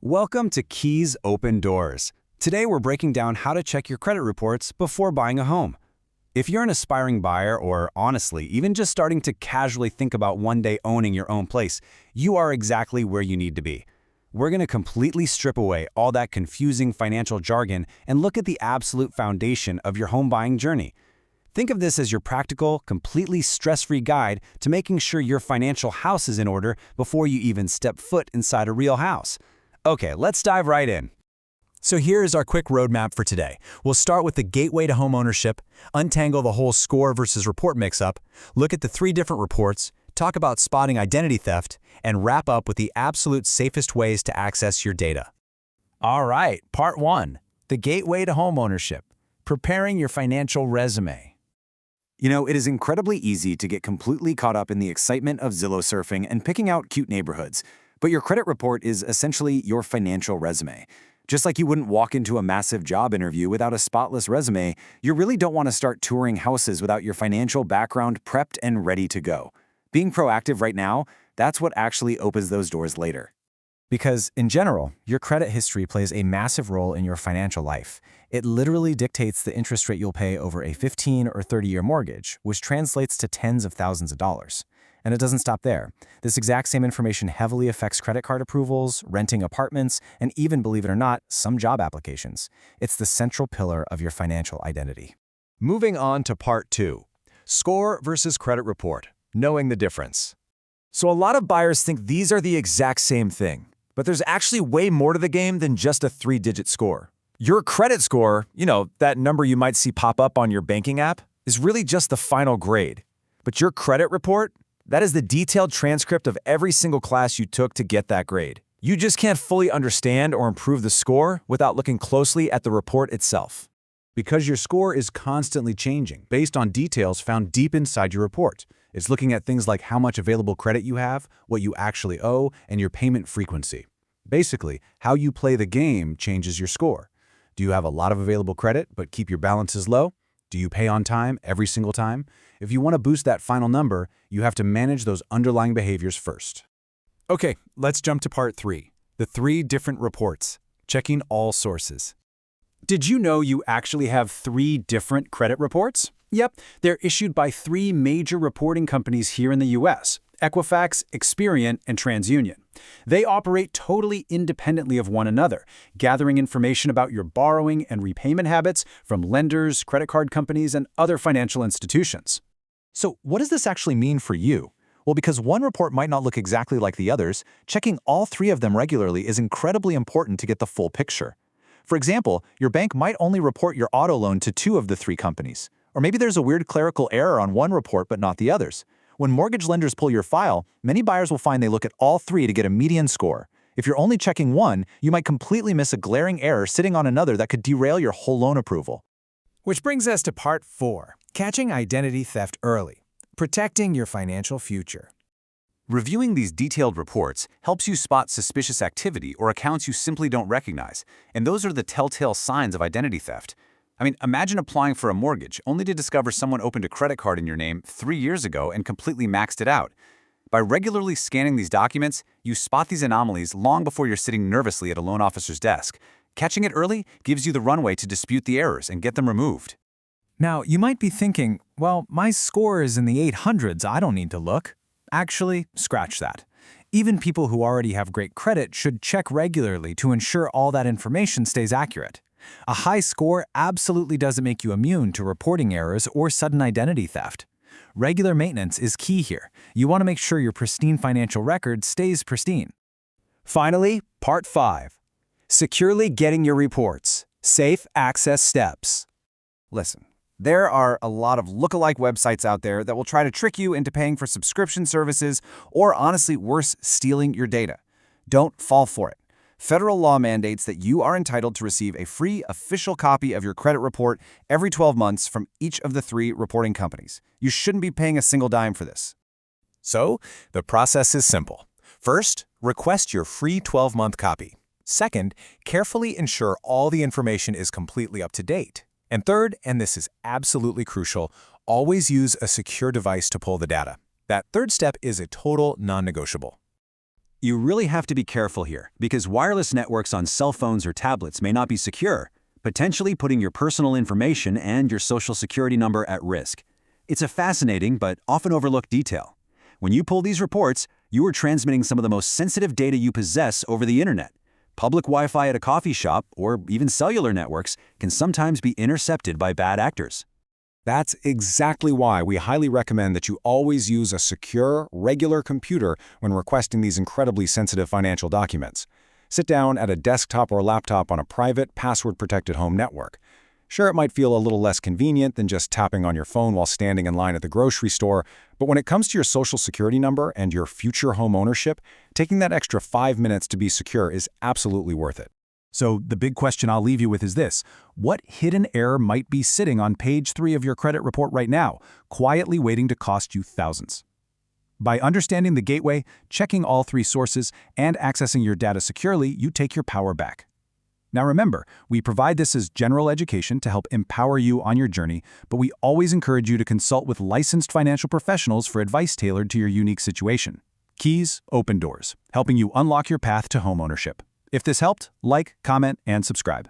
Welcome to Keys Open Doors. Today we're breaking down how to check your credit reports before buying a home. If you're an aspiring buyer or, honestly, even just starting to casually think about one day owning your own place, you are exactly where you need to be. We're going to completely strip away all that confusing financial jargon and look at the absolute foundation of your home buying journey. Think of this as your practical, completely stress-free guide to making sure your financial house is in order before you even step foot inside a real house. Okay, let's dive right in. So here is our quick roadmap for today. We'll start with the gateway to home ownership, untangle the whole score versus report mix-up, look at the 3 different reports, talk about spotting identity theft, and wrap up with the absolute safest ways to access your data. All right, part 1, the gateway to home ownership, preparing your financial resume. You know, it is incredibly easy to get completely caught up in the excitement of Zillow surfing and picking out cute neighborhoods. But your credit report is essentially your financial resume. Just like you wouldn't walk into a massive job interview without a spotless resume, you really don't want to start touring houses without your financial background prepped and ready to go. Being proactive right now, that's what actually opens those doors later. Because, in general, your credit history plays a massive role in your financial life. It literally dictates the interest rate you'll pay over a 15 or 30-year mortgage, which translates to tens of thousands of dollars. And it doesn't stop there. This exact same information heavily affects credit card approvals, renting apartments, and even, believe it or not, some job applications. It's the central pillar of your financial identity. Moving on to part 2, score versus credit report, knowing the difference. So a lot of buyers think these are the exact same thing, but there's actually way more to the game than just a 3-digit score. Your credit score, that number you might see pop up on your banking app, is really just the final grade. But your credit report, that is the detailed transcript of every single class you took to get that grade. You just can't fully understand or improve the score without looking closely at the report itself. Because your score is constantly changing based on details found deep inside your report. It's looking at things like how much available credit you have, what you actually owe, and your payment frequency. Basically, how you play the game changes your score. Do you have a lot of available credit but keep your balances low? Do you pay on time every single time? If you want to boost that final number, you have to manage those underlying behaviors first. Okay, let's jump to part 3, the 3 different reports, checking all sources. Did you know you actually have 3 different credit reports? Yep, they're issued by 3 major reporting companies here in the US, Equifax, Experian, and TransUnion. They operate totally independently of one another, gathering information about your borrowing and repayment habits from lenders, credit card companies, and other financial institutions. So what does this actually mean for you? Well, because one report might not look exactly like the others, checking all 3 of them regularly is incredibly important to get the full picture. For example, your bank might only report your auto loan to 2 of the 3 companies. Or maybe there's a weird clerical error on one report but not the others. When mortgage lenders pull your file, many buyers will find they look at all 3 to get a median score. If you're only checking one, you might completely miss a glaring error sitting on another that could derail your whole loan approval. Which brings us to part 4, catching identity theft early, protecting your financial future. Reviewing these detailed reports helps you spot suspicious activity or accounts you simply don't recognize, and those are the telltale signs of identity theft. Imagine applying for a mortgage only to discover someone opened a credit card in your name 3 years ago and completely maxed it out. By regularly scanning these documents, you spot these anomalies long before you're sitting nervously at a loan officer's desk. Catching it early gives you the runway to dispute the errors and get them removed. Now, you might be thinking, well, my score is in the 800s, I don't need to look. Actually, scratch that. Even people who already have great credit should check regularly to ensure all that information stays accurate. A high score absolutely doesn't make you immune to reporting errors or sudden identity theft. Regular maintenance is key here. You want to make sure your pristine financial record stays pristine. Finally, part 5, securely getting your reports, safe access steps. Listen, there are a lot of lookalike websites out there that will try to trick you into paying for subscription services or, honestly worse, stealing your data. Don't fall for it. Federal law mandates that you are entitled to receive a free official copy of your credit report every 12 months from each of the 3 reporting companies. You shouldn't be paying a single dime for this. So, the process is simple. First, request your free 12-month copy. Second, carefully ensure all the information is completely up to date. And third, and this is absolutely crucial, always use a secure device to pull the data. That third step is a total non-negotiable. You really have to be careful here, because wireless networks on cell phones or tablets may not be secure, potentially putting your personal information and your social security number at risk. It's a fascinating but often overlooked detail. When you pull these reports, you are transmitting some of the most sensitive data you possess over the internet. Public Wi-Fi at a coffee shop, or even cellular networks, can sometimes be intercepted by bad actors. That's exactly why we highly recommend that you always use a secure, regular computer when requesting these incredibly sensitive financial documents. Sit down at a desktop or laptop on a private, password-protected home network. Sure, it might feel a little less convenient than just tapping on your phone while standing in line at the grocery store, but when it comes to your social security number and your future home ownership, taking that extra 5 minutes to be secure is absolutely worth it. So the big question I'll leave you with is this: what hidden error might be sitting on page 3 of your credit report right now, quietly waiting to cost you thousands? By understanding the gateway, checking all 3 sources, and accessing your data securely, you take your power back. Now remember, we provide this as general education to help empower you on your journey, but we always encourage you to consult with licensed financial professionals for advice tailored to your unique situation. Keys, open doors, helping you unlock your path to homeownership. If this helped, like, comment, and subscribe.